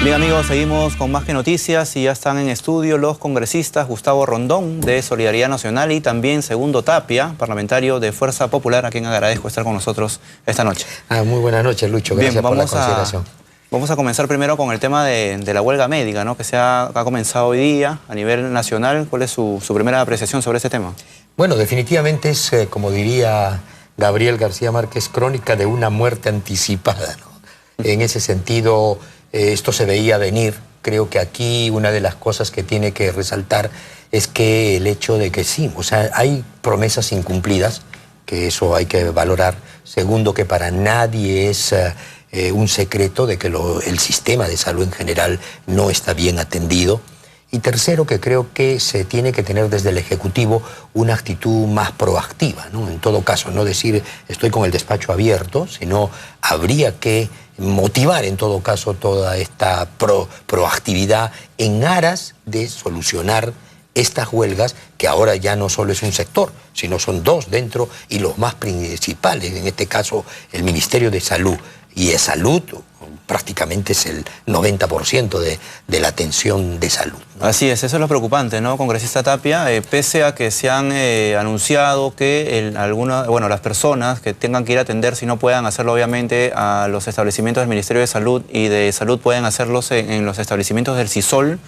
Bien amigos, seguimos con más que noticias y ya están en estudio los congresistas Gustavo Rondón de Solidaridad Nacional y también Segundo Tapia, parlamentario de Fuerza Popular, a quien agradezco estar con nosotros esta noche. Muy buenas noches, Lucho, gracias por la consideración. Vamos a comenzar primero con el tema de la huelga médica, ¿no? Que ha comenzado hoy día a nivel nacional. ¿Cuál es su primera apreciación sobre este tema? Bueno, definitivamente es, como diría Gabriel García Márquez, crónica de una muerte anticipada, ¿no? En ese sentido, esto se veía venir. Creo que aquí una de las cosas que tiene que resaltar es que el hecho de que sí, o sea, hay promesas incumplidas, que eso hay que valorar. Segundo, que para nadie es un secreto de que el sistema de salud en general no está bien atendido. Y tercero, que creo que se tiene que tener desde el Ejecutivo una actitud más proactiva, ¿no? En todo caso, no decir estoy con el despacho abierto, sino habría que motivar en todo caso toda esta proactividad en aras de solucionar estas huelgas, que ahora ya no solo es un sector, sino son dos dentro y los más principales, en este caso el Ministerio de Salud. Y de salud prácticamente es el 90% de la atención de salud, ¿no? Así es, eso es lo preocupante, ¿no, congresista Tapia? Pese a que se han anunciado que las personas que tengan que ir a atender, si no puedan hacerlo obviamente a los establecimientos del Ministerio de Salud y de Salud, pueden hacerlos en los establecimientos del CISOL.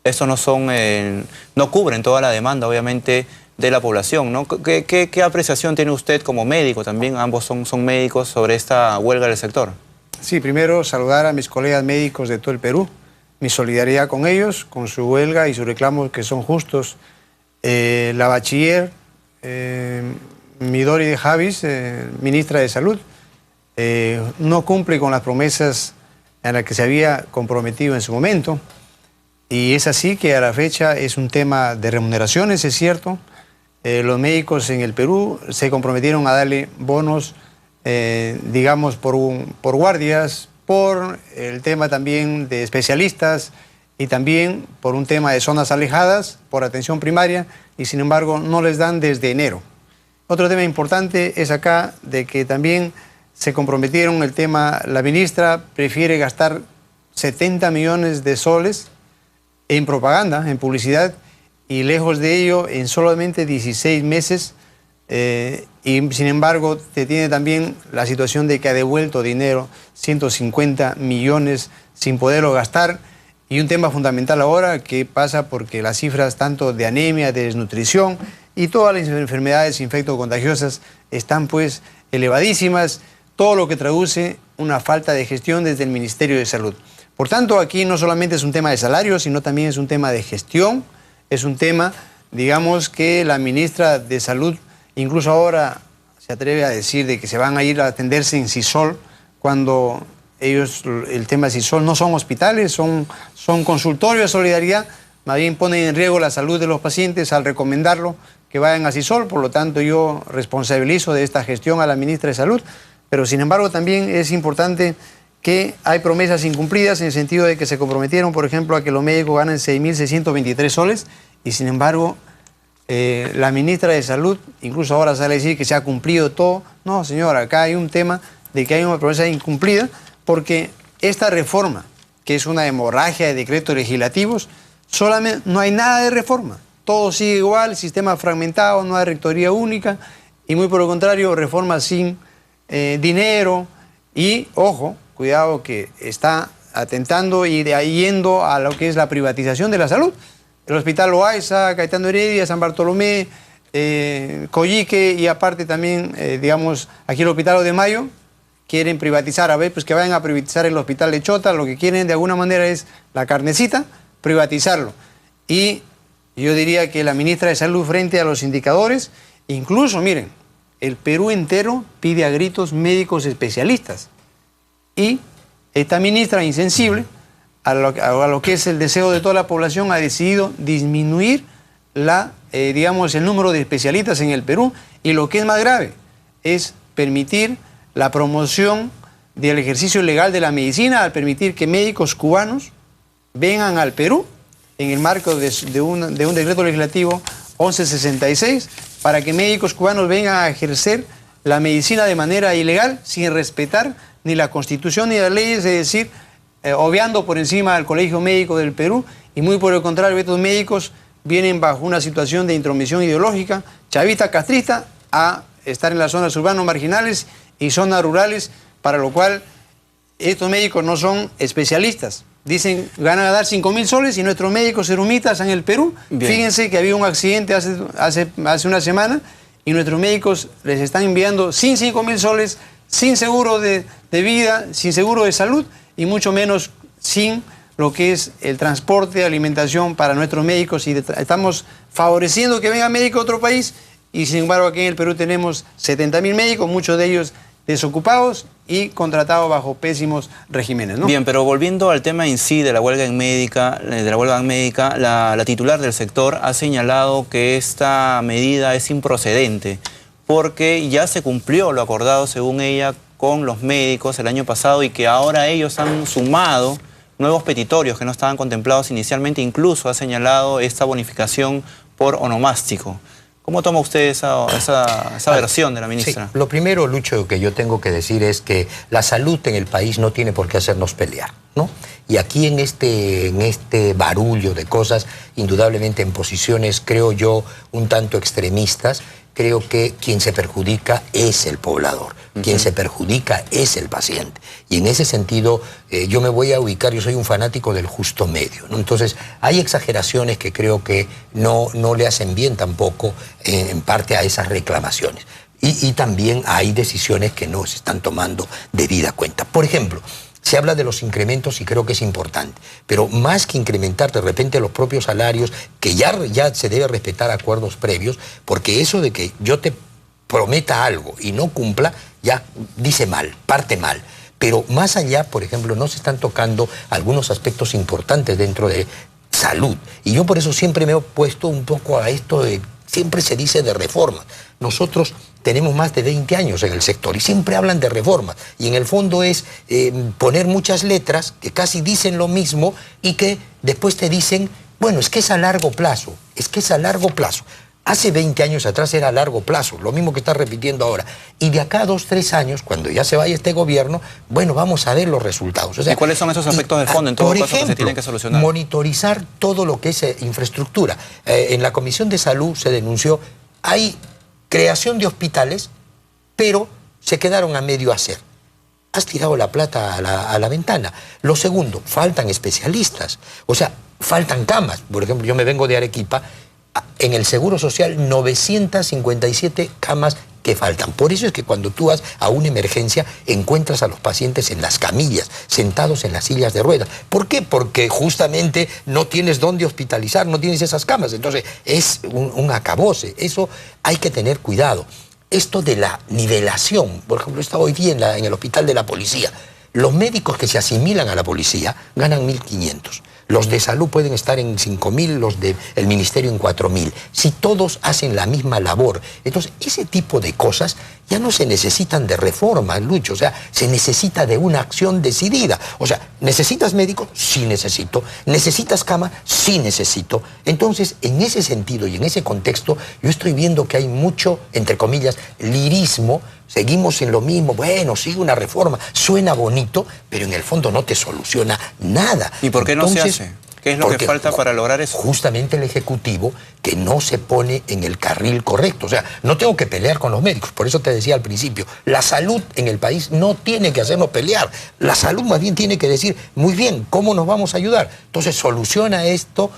Esto no cubren toda la demanda, obviamente, de la población, ¿no? ¿Qué apreciación tiene usted como médico también? Ambos son médicos sobre esta huelga del sector. Sí, primero saludar a mis colegas médicos de todo el Perú, mi solidaridad con ellos, con su huelga y sus reclamos que son justos. La bachiller Midori de Javis, ministra de Salud, no cumple con las promesas en las que se había comprometido en su momento, y es así que a la fecha es un tema de remuneraciones, es cierto. Los médicos en el Perú se comprometieron a darle bonos, digamos, por guardias, por el tema también de especialistas y también por un tema de zonas alejadas, por atención primaria, y sin embargo no les dan desde enero. Otro tema importante es acá de que también se comprometieron el tema, la ministra prefiere gastar 70 millones de soles en propaganda, en publicidad, y lejos de ello, en solamente 16 meses, y sin embargo, te tiene también la situación de que ha devuelto dinero, 150 millones sin poderlo gastar, y un tema fundamental ahora que pasa porque las cifras tanto de anemia, de desnutrición y todas las enfermedades infectocontagiosas están pues elevadísimas, todo lo que traduce una falta de gestión desde el Ministerio de Salud. Por tanto, aquí no solamente es un tema de salario, sino también es un tema de gestión. Es un tema, digamos, que la ministra de Salud incluso ahora se atreve a decir de que se van a ir a atenderse en CISOL, cuando ellos, el tema de CISOL no son hospitales, son consultorios de solidaridad, más bien ponen en riesgo la salud de los pacientes al recomendarlo que vayan a CISOL. Por lo tanto, yo responsabilizo de esta gestión a la ministra de Salud, pero sin embargo también es importante que hay promesas incumplidas en el sentido de que se comprometieron, por ejemplo, a que los médicos ganen 6.623 soles y sin embargo la ministra de Salud incluso ahora sale a decir que se ha cumplido todo. No, señora, acá hay un tema de que hay una promesa incumplida porque esta reforma, que es una hemorragia de decretos legislativos, solamente no hay nada de reforma. Todo sigue igual, sistema fragmentado, no hay rectoría única y muy por el contrario, reforma sin dinero y, ojo, cuidado que está atentando y yendo a lo que es la privatización de la salud. El Hospital Loaiza, Caetano Heredia, San Bartolomé, Coyique y aparte también, digamos, aquí el Hospital de Mayo, quieren privatizar. A ver, pues que vayan a privatizar el Hospital de Chota, lo que quieren de alguna manera es la carnecita, privatizarlo. Y yo diría que la ministra de Salud frente a los indicadores, incluso, miren, el Perú entero pide a gritos médicos especialistas. Y esta ministra insensible a lo que es el deseo de toda la población ha decidido disminuir digamos, el número de especialistas en el Perú y lo que es más grave es permitir la promoción del ejercicio legal de la medicina al permitir que médicos cubanos vengan al Perú en el marco de un decreto legislativo 1166 para que médicos cubanos vengan a ejercer la medicina de manera ilegal sin respetar ni la Constitución ni las leyes, es decir, obviando por encima al Colegio Médico del Perú, y muy por el contrario, estos médicos vienen bajo una situación de intromisión ideológica, chavista, castrista, a estar en las zonas urbanas marginales y zonas rurales, para lo cual estos médicos no son especialistas. Dicen, van a dar 5.000 soles y nuestros médicos serumitas en el Perú. Bien. Fíjense que había un accidente hace una semana y nuestros médicos les están enviando sin 5.000 soles, sin seguro de vida, sin seguro de salud y mucho menos sin lo que es el transporte, alimentación para nuestros médicos, y estamos favoreciendo que vengan médicos de otro país, y sin embargo aquí en el Perú tenemos 70.000 médicos, muchos de ellos desocupados y contratados bajo pésimos regímenes, ¿no? Bien, pero volviendo al tema en sí de la huelga médica, la titular del sector ha señalado que esta medida es improcedente porque ya se cumplió lo acordado, según ella, con los médicos el año pasado, y que ahora ellos han sumado nuevos petitorios que no estaban contemplados inicialmente. Incluso ha señalado esta bonificación por onomástico. ¿Cómo toma usted esa versión de la ministra? Sí, lo primero, Lucho, que yo tengo que decir es que la salud en el país no tiene por qué hacernos pelear, ¿no? Y aquí en este barullo de cosas, indudablemente en posiciones, creo yo, un tanto extremistas, creo que quien se perjudica es el poblador, quien se perjudica es el paciente. Y en ese sentido, yo me voy a ubicar, yo soy un fanático del justo medio, ¿no? Entonces, hay exageraciones que creo que no le hacen bien tampoco, en parte, a esas reclamaciones. Y también hay decisiones que no se están tomando debida cuenta. Por ejemplo, se habla de los incrementos y creo que es importante, pero más que incrementar de repente los propios salarios, que ya se debe respetar acuerdos previos, porque eso de que yo te prometa algo y no cumpla, ya dice mal, parte mal. Pero más allá, por ejemplo, no se están tocando algunos aspectos importantes dentro de salud. Y yo por eso siempre me he opuesto un poco a esto de, siempre se dice de reformas. Nosotros tenemos más de 20 años en el sector y siempre hablan de reformas. Y en el fondo es poner muchas letras que casi dicen lo mismo y que después te dicen, bueno, es que es a largo plazo, es que es a largo plazo. Hace 20 años atrás era a largo plazo, lo mismo que está repitiendo ahora. Y de acá a 2, 3 años, cuando ya se vaya este gobierno, bueno, vamos a ver los resultados. O sea, ¿y cuáles son esos aspectos de fondo en todo caso que se tienen que solucionar? Monitorizar todo lo que es infraestructura. En la Comisión de Salud se denunció, hay creación de hospitales, pero se quedaron a medio hacer. Has tirado la plata a la ventana. Lo segundo, faltan especialistas. O sea, faltan camas. Por ejemplo, yo me vengo de Arequipa. En el Seguro Social, 957 camas que faltan. Por eso es que cuando tú vas a una emergencia, encuentras a los pacientes en las camillas, sentados en las sillas de ruedas. ¿Por qué? Porque justamente no tienes dónde hospitalizar, no tienes esas camas. Entonces, es un acabose. Eso hay que tener cuidado. Esto de la nivelación, por ejemplo, estaba hoy día en el hospital de la policía. Los médicos que se asimilan a la policía ganan 1.500. Los de salud pueden estar en 5.000, los del ministerio en 4.000. Si todos hacen la misma labor. Entonces, ese tipo de cosas ya no se necesitan de reforma, Lucho. O sea, se necesita de una acción decidida. O sea, ¿necesitas médicos? Sí necesito. ¿Necesitas cama? Sí necesito. Entonces, en ese sentido y en ese contexto, yo estoy viendo que hay mucho, entre comillas, lirismo. Seguimos en lo mismo, bueno, sí, una reforma, suena bonito, pero en el fondo no te soluciona nada. ¿Y por qué no se hace? ¿Qué es lo que falta para lograr eso? Justamente el Ejecutivo que no se pone en el carril correcto. O sea, no tengo que pelear con los médicos, por eso te decía al principio, la salud en el país no tiene que hacernos pelear. La salud más bien tiene que decir, muy bien, ¿cómo nos vamos a ayudar? Entonces soluciona esto,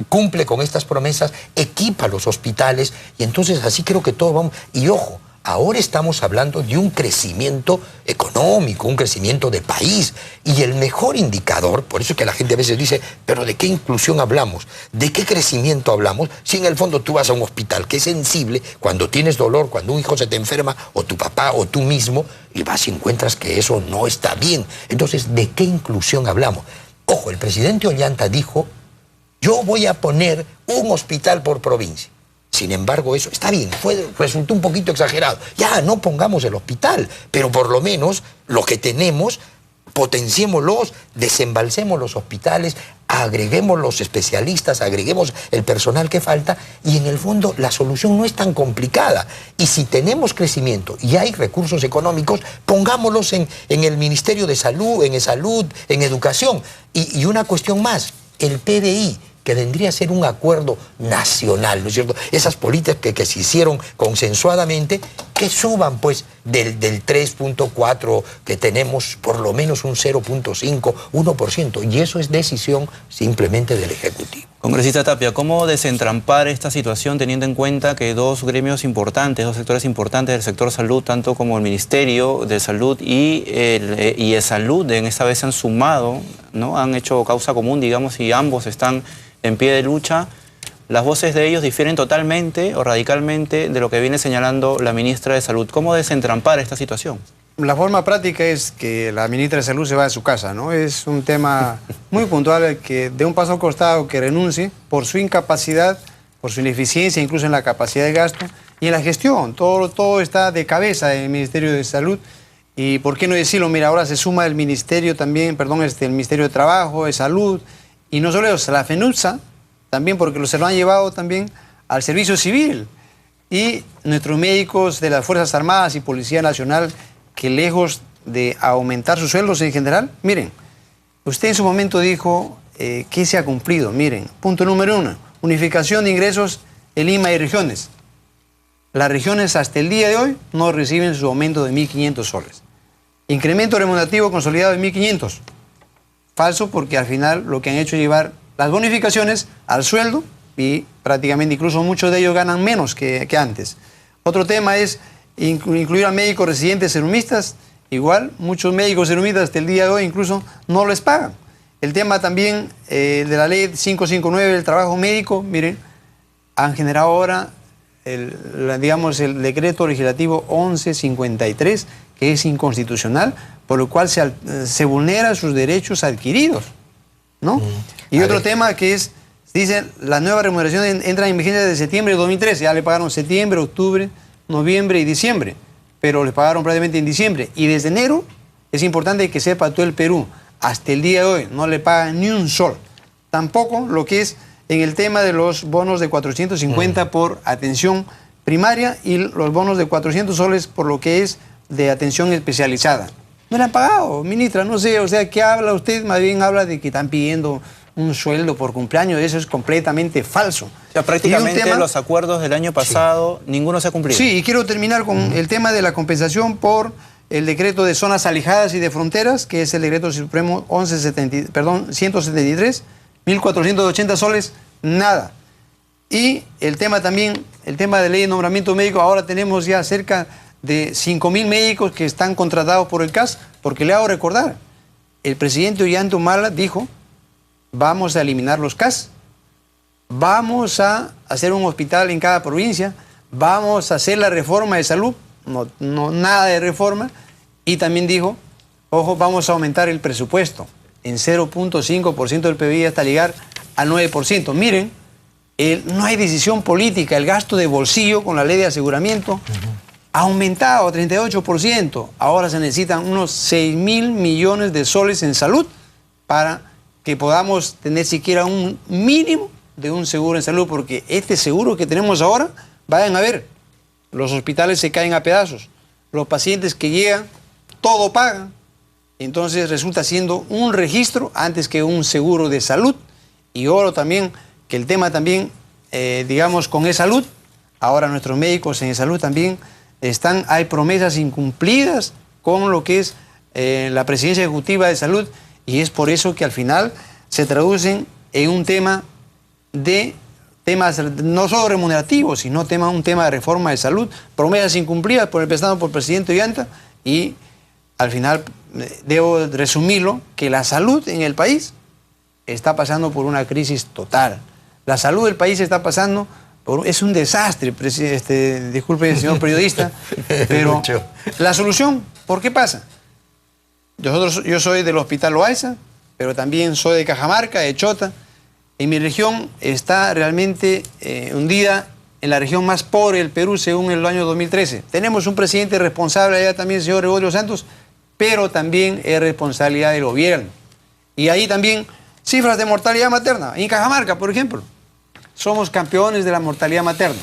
cumple con estas promesas, equipa los hospitales, y entonces así creo que todos vamos. Y ojo, ahora estamos hablando de un crecimiento económico, un crecimiento de país. Y el mejor indicador, por eso es que la gente a veces dice, pero ¿de qué inclusión hablamos? ¿De qué crecimiento hablamos? Si en el fondo tú vas a un hospital que es sensible, cuando tienes dolor, cuando un hijo se te enferma, o tu papá, o tú mismo, y vas y encuentras que eso no está bien. Entonces, ¿de qué inclusión hablamos? Ojo, el presidente Ollanta dijo, yo voy a poner un hospital por provincia. Sin embargo, eso está bien, resultó un poquito exagerado. Ya, no pongamos el hospital, pero por lo menos lo que tenemos, potenciémoslos, desembalsemos los hospitales, agreguemos los especialistas, agreguemos el personal que falta y en el fondo la solución no es tan complicada. Y si tenemos crecimiento y hay recursos económicos, pongámoslos en el Ministerio de Salud, en Educación. Y una cuestión más, el PBI, que vendría a ser un acuerdo nacional, ¿no es cierto? Esas políticas que se hicieron consensuadamente, que suban pues del 3.4 que tenemos por lo menos un 0.5, 1%, y eso es decisión simplemente del Ejecutivo. Congresista Tapia, ¿cómo desentrampar esta situación teniendo en cuenta que dos gremios importantes, dos sectores importantes del sector salud, tanto como el Ministerio de Salud y el Salud, en esta vez se han sumado, ¿no? Han hecho causa común, digamos, y ambos están en pie de lucha? Las voces de ellos difieren totalmente o radicalmente de lo que viene señalando la ministra de Salud. ¿Cómo desentrampar esta situación? La forma práctica es que la ministra de Salud se va de su casa, ¿no? Es un tema muy puntual que de un paso al costado que renuncie por su incapacidad, por su ineficiencia, incluso en la capacidad de gasto y en la gestión. Todo está de cabeza en el Ministerio de Salud. Y por qué no decirlo, mira, ahora se suma el Ministerio también, perdón, el Ministerio de Trabajo, de Salud, y no solo eso, la FENUPSA, también porque se lo han llevado también al servicio civil. Y nuestros médicos de las Fuerzas Armadas y Policía Nacional, que lejos de aumentar sus sueldos en general, miren, usted en su momento dijo que se ha cumplido. Miren, punto número 1, unificación de ingresos en Lima y regiones. Las regiones hasta el día de hoy no reciben su aumento de 1.500 soles. Incremento remunerativo consolidado de 1.500. Falso, porque al final lo que han hecho es llevar las bonificaciones al sueldo y prácticamente incluso muchos de ellos ganan menos que antes. Otro tema es incluir a médicos residentes serumistas. Igual, muchos médicos serumistas hasta el día de hoy incluso no les pagan. El tema también de la ley 559 del trabajo médico, miren, han generado ahora el decreto legislativo 1153, que es inconstitucional, por lo cual se vulnera sus derechos adquiridos, ¿no? Y otro tema que es, dicen, la nueva remuneración entra en vigencia desde septiembre de 2013, ya le pagaron septiembre, octubre, noviembre y diciembre, pero les pagaron prácticamente en diciembre. Y desde enero, es importante que sepa todo el Perú, hasta el día de hoy no le pagan ni un sol. Tampoco lo que es en el tema de los bonos de 450 por atención primaria y los bonos de 400 soles por lo que es de atención especializada. No le han pagado, ministra, no sé, o sea, ¿qué habla usted? Más bien habla de que están pidiendo un sueldo por cumpleaños, eso es completamente falso. O sea, prácticamente los acuerdos del año pasado, sí, ninguno se ha cumplido. Sí, y quiero terminar con el tema de la compensación por el decreto de zonas alejadas y de fronteras, que es el decreto supremo 173, 1.480 soles, nada. Y el tema también, el tema de ley de nombramiento médico, ahora tenemos ya cerca de 5.000 médicos que están contratados por el CAS, porque le hago recordar, el presidente Ollanta Humala dijo, vamos a eliminar los CAS, vamos a hacer un hospital en cada provincia, vamos a hacer la reforma de salud, nada de reforma, y también dijo, ojo, vamos a aumentar el presupuesto en 0.5% del PBI hasta llegar al 9%. Miren, no hay decisión política, el gasto de bolsillo con la ley de aseguramiento ha aumentado a 38%, ahora se necesitan unos 6.000 millones de soles en salud para que podamos tener siquiera un mínimo de un seguro en salud, porque este seguro que tenemos ahora, vayan a ver, los hospitales se caen a pedazos, los pacientes que llegan, todo pagan, entonces resulta siendo un registro antes que un seguro de salud. Y ahora también, que el tema también, digamos, con e-salud, ahora nuestros médicos en e-salud también hay promesas incumplidas con lo que es la Presidencia Ejecutiva de Salud, y es por eso que al final se traducen en un tema de temas no solo remunerativos, sino un tema de reforma de salud, promesas incumplidas empezando por el presidente Ollanta, y al final debo resumirlo, que la salud en el país está pasando por una crisis total. La salud del país está pasando es un desastre, disculpe, señor periodista, pero la solución, ¿por qué pasa? Yo soy del Hospital Loaiza, pero también soy de Cajamarca, de Chota. En mi región está realmente hundida en la región más pobre del Perú según el año 2013. Tenemos un presidente responsable allá también, el señor Gregorio Santos, pero también es responsabilidad del gobierno. Y ahí también Cifras de mortalidad materna. En Cajamarca, por ejemplo, somos campeones de la mortalidad materna.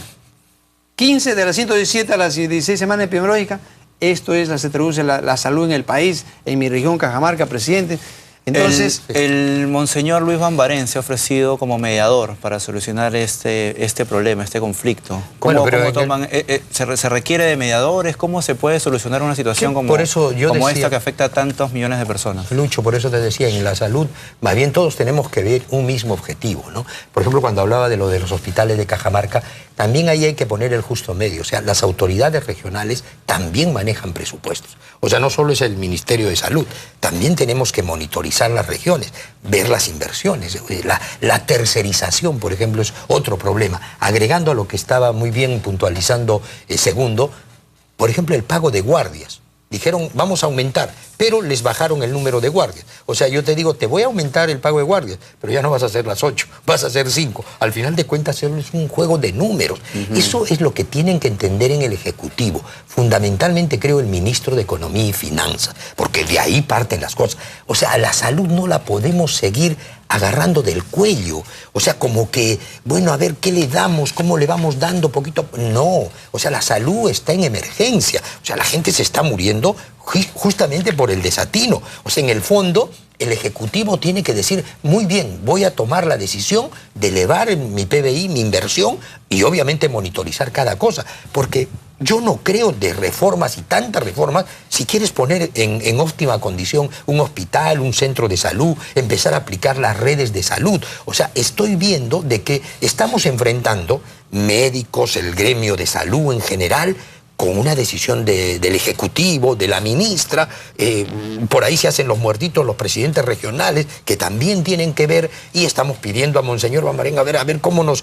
15 de las 117 a las 16 semanas epidemiológicas. Esto es, se traduce la salud en el país, en mi región, Cajamarca, presidente. Entonces, el monseñor Luis Bambarén se ha ofrecido como mediador para solucionar este problema, este conflicto. ¿Cómo toman, se requiere de mediadores? ¿Cómo se puede solucionar una situación como esta que afecta a tantos millones de personas? Lucho, por eso te decía, en la salud, más bien todos tenemos que ver un mismo objetivo, ¿no? Por ejemplo, cuando hablaba de lo de los hospitales de Cajamarca, también ahí hay que poner el justo medio. O sea, las autoridades regionales también manejan presupuestos. O sea, no solo es el Ministerio de Salud, también tenemos que monitorizar las regiones, ver las inversiones. La tercerización, por ejemplo, es otro problema. Agregando a lo que estaba muy bien puntualizando Segundo, por ejemplo, el pago de guardias. Dijeron, vamos a aumentar, pero les bajaron el número de guardias. O sea, yo te digo, te voy a aumentar el pago de guardias, pero ya no vas a hacer las 8, vas a hacer 5. Al final de cuentas, es un juego de números. Eso es lo que tienen que entender en el Ejecutivo. Fundamentalmente, creo, el ministro de Economía y Finanzas, porque de ahí parten las cosas. O sea, a la salud no la podemos seguir agarrando del cuello. O sea, como que, bueno, a ver, ¿qué le damos? ¿Cómo le vamos dando poquito? No, o sea, la salud está en emergencia. O sea, la gente se está muriendo justamente por el desatino. O sea, en el fondo, el Ejecutivo tiene que decir, muy bien, voy a tomar la decisión de elevar mi PBI, mi inversión, y obviamente monitorizar cada cosa. Porque yo no creo de reformas y tantas reformas, si quieres poner en óptima condición un hospital, un centro de salud, empezar a aplicar las redes de salud. O sea, estoy viendo de que estamos enfrentando médicos, el gremio de salud en general, con una decisión del Ejecutivo, de la ministra, por ahí se hacen los muertitos los presidentes regionales, que también tienen que ver, y estamos pidiendo a Monseñor Bambarén a ver cómo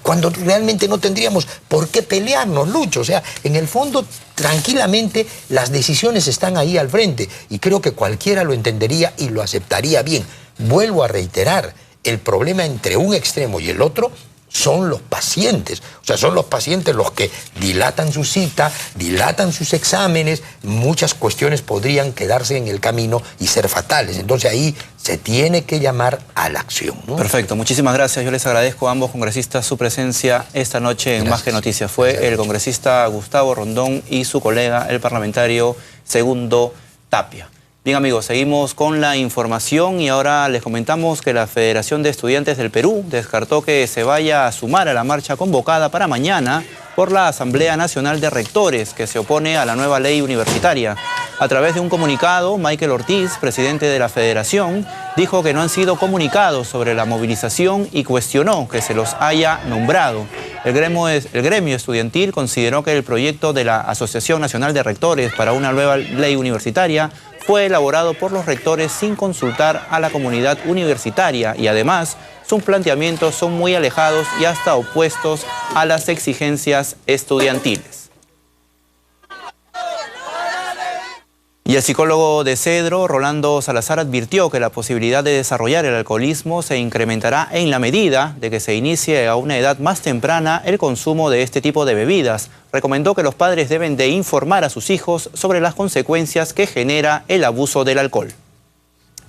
cuando realmente no tendríamos por qué pelearnos, Lucho. O sea, en el fondo, tranquilamente, las decisiones están ahí al frente, y creo que cualquiera lo entendería y lo aceptaría bien. Vuelvo a reiterar, el problema entre un extremo y el otro son los pacientes. O sea, son los pacientes los que dilatan su cita, dilatan sus exámenes, muchas cuestiones podrían quedarse en el camino y ser fatales. Entonces ahí se tiene que llamar a la acción, ¿no? Perfecto, muchísimas gracias. Yo les agradezco a ambos congresistas su presencia esta noche en Más que Noticias. Fue el congresista Gustavo Rondón y su colega, el parlamentario Segundo Tapia. Bien amigos, seguimos con la información y ahora les comentamos que la Federación de Estudiantes del Perú descartó que se vaya a sumar a la marcha convocada para mañana por la Asamblea Nacional de Rectores, que se opone a la nueva ley universitaria. A través de un comunicado, Michael Ortiz, presidente de la Federación, dijo que no han sido comunicados sobre la movilización y cuestionó que se los haya nombrado. El gremio estudiantil consideró que el proyecto de la Asociación Nacional de Rectores para una nueva ley universitaria fue elaborado por los rectores sin consultar a la comunidad universitaria y además sus planteamientos son muy alejados y hasta opuestos a las exigencias estudiantiles. Y el psicólogo de Cedro, Rolando Salazar, advirtió que la posibilidad de desarrollar el alcoholismo se incrementará en la medida de que se inicie a una edad más temprana el consumo de este tipo de bebidas. Recomendó que los padres deben de informar a sus hijos sobre las consecuencias que genera el abuso del alcohol.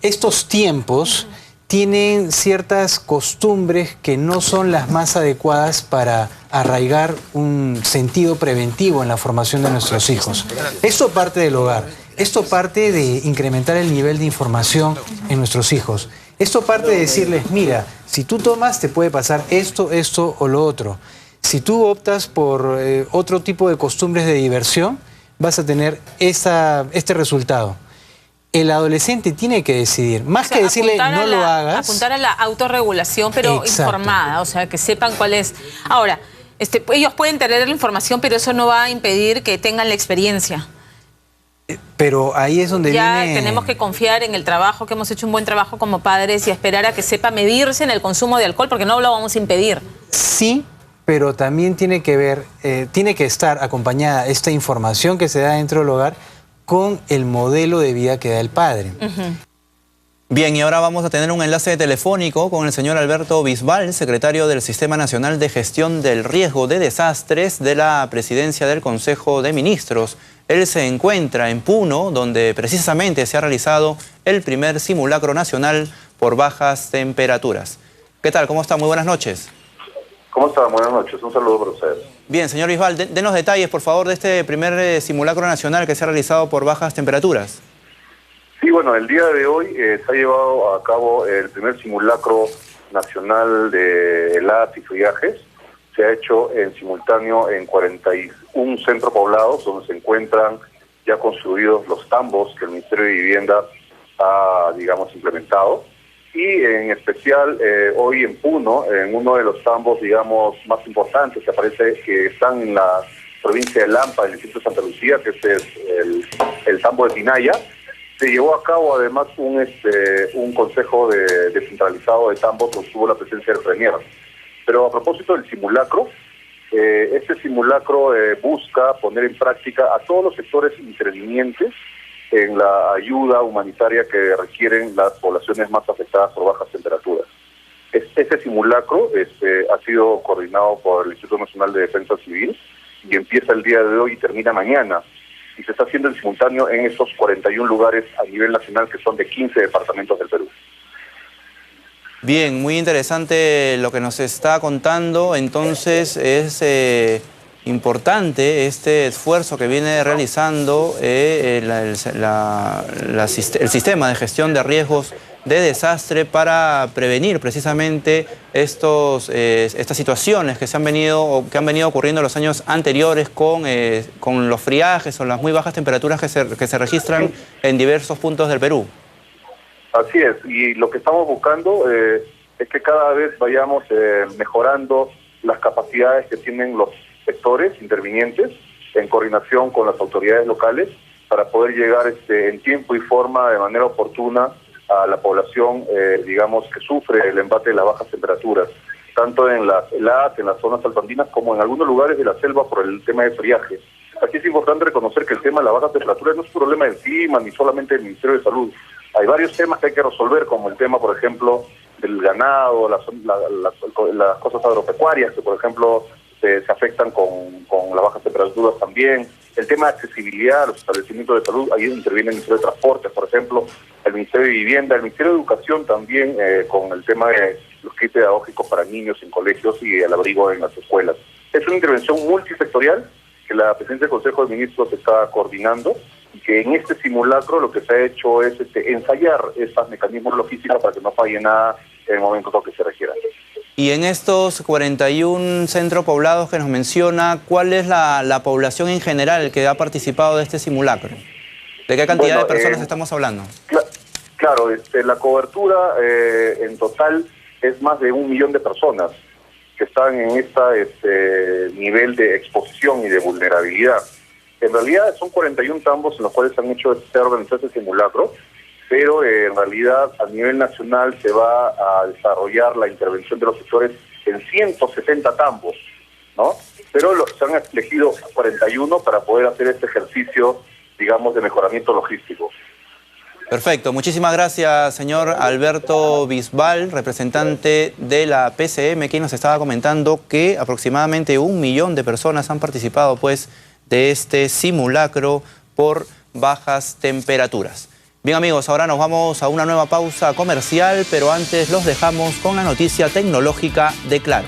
Estos tiempos tienen ciertas costumbres que no son las más adecuadas para arraigar un sentido preventivo en la formación de nuestros hijos. Esto parte del hogar, esto parte de incrementar el nivel de información en nuestros hijos. Esto parte de decirles, mira, si tú tomas te puede pasar esto, esto o lo otro. Si tú optas por otro tipo de costumbres de diversión, vas a tener este resultado. El adolescente tiene que decidir, más que decirle no lo hagas. Apuntar a la autorregulación, pero informada, o sea, que sepan cuál es. Ahora, ellos pueden tener la información, pero eso no va a impedir que tengan la experiencia. Pero ahí es donde ya tenemos que confiar en el trabajo, que hemos hecho un buen trabajo como padres y esperar a que sepa medirse en el consumo de alcohol, porque no lo vamos a impedir. Sí, pero también tiene que estar acompañada esta información que se da dentro del hogar con el modelo de vida que da el padre. Bien, y ahora vamos a tener un enlace telefónico con el señor Alberto Bisbal, secretario del Sistema Nacional de Gestión del Riesgo de Desastres de la Presidencia del Consejo de Ministros. Él se encuentra en Puno, donde precisamente se ha realizado el primer simulacro nacional por bajas temperaturas. ¿Qué tal? ¿Cómo está? Muy buenas noches. ¿Cómo está? Buenas noches. Un saludo para ustedes. Bien, señor Bisbal, denos detalles, por favor, de este primer simulacro nacional que se ha realizado por bajas temperaturas. Sí, bueno, el día de hoy se ha llevado a cabo el primer simulacro nacional de heladas y friajes. Se ha hecho en simultáneo en 41 centros poblados donde se encuentran ya construidos los tambos que el Ministerio de Vivienda ha, digamos, implementado. Y en especial hoy en Puno, en uno de los tambos, digamos, más importantes que aparece, que están en la provincia de Lampa, en el distrito de Santa Lucía, que este es el tambo de Pinaya, se llevó a cabo además un consejo descentralizado de tambos donde tuvo la presencia del Premier. Pero a propósito del simulacro, este simulacro busca poner en práctica a todos los sectores intervinientes en la ayuda humanitaria que requieren las poblaciones más afectadas por bajas temperaturas. Este simulacro ha sido coordinado por el Instituto Nacional de Defensa Civil y empieza el día de hoy y termina mañana. Y se está haciendo en simultáneo en estos 41 lugares a nivel nacional, que son de 15 departamentos del Perú. Bien, muy interesante lo que nos está contando. Entonces es importante este esfuerzo que viene realizando el sistema de gestión de riesgos de desastre para prevenir precisamente estas situaciones que han venido ocurriendo en los años anteriores con los friajes o las muy bajas temperaturas que se registran en diversos puntos del Perú. Así es, y lo que estamos buscando es que cada vez vayamos mejorando las capacidades que tienen los sectores intervinientes en coordinación con las autoridades locales para poder llegar en tiempo y forma, de manera oportuna, a la población, digamos, que sufre el embate de las bajas temperaturas, tanto en las heladas, en las zonas altoandinas, como en algunos lugares de la selva por el tema de friaje. Aquí es importante reconocer que el tema de la baja temperatura no es un problema del clima ni solamente del Ministerio de Salud. Hay varios temas que hay que resolver, como el tema, por ejemplo, del ganado, las cosas agropecuarias, que por ejemplo se afectan con las bajas temperaturas también. El tema de accesibilidad a los establecimientos de salud, ahí interviene el Ministerio de Transportes, por ejemplo, el Ministerio de Vivienda, el Ministerio de Educación también, con el tema de los kits pedagógicos para niños en colegios y el abrigo en las escuelas. Es una intervención multisectorial que la Presidencia del Consejo de Ministros está coordinando y que en este simulacro lo que se ha hecho es ensayar estos mecanismos logísticos para que no falle nada en el momento que se requiera. Y en estos 41 centros poblados que nos menciona, ¿cuál es la población en general que ha participado de este simulacro? ¿De qué cantidad de personas estamos hablando? Claro, la cobertura en total es más de 1 millón de personas que están en nivel de exposición y de vulnerabilidad. En realidad son 41 tambos en los cuales se ha organizado este simulacro, pero en realidad a nivel nacional se va a desarrollar la intervención de los sectores en 160 tambos, ¿no? Pero se han elegido 41 para poder hacer este ejercicio, digamos, de mejoramiento logístico. Perfecto, muchísimas gracias, señor Alberto Bisbal, representante de la PCM, quien nos estaba comentando que aproximadamente 1 millón de personas han participado, pues, de este simulacro por bajas temperaturas. Bien, amigos, ahora nos vamos a una nueva pausa comercial, pero antes los dejamos con la noticia tecnológica de Claro.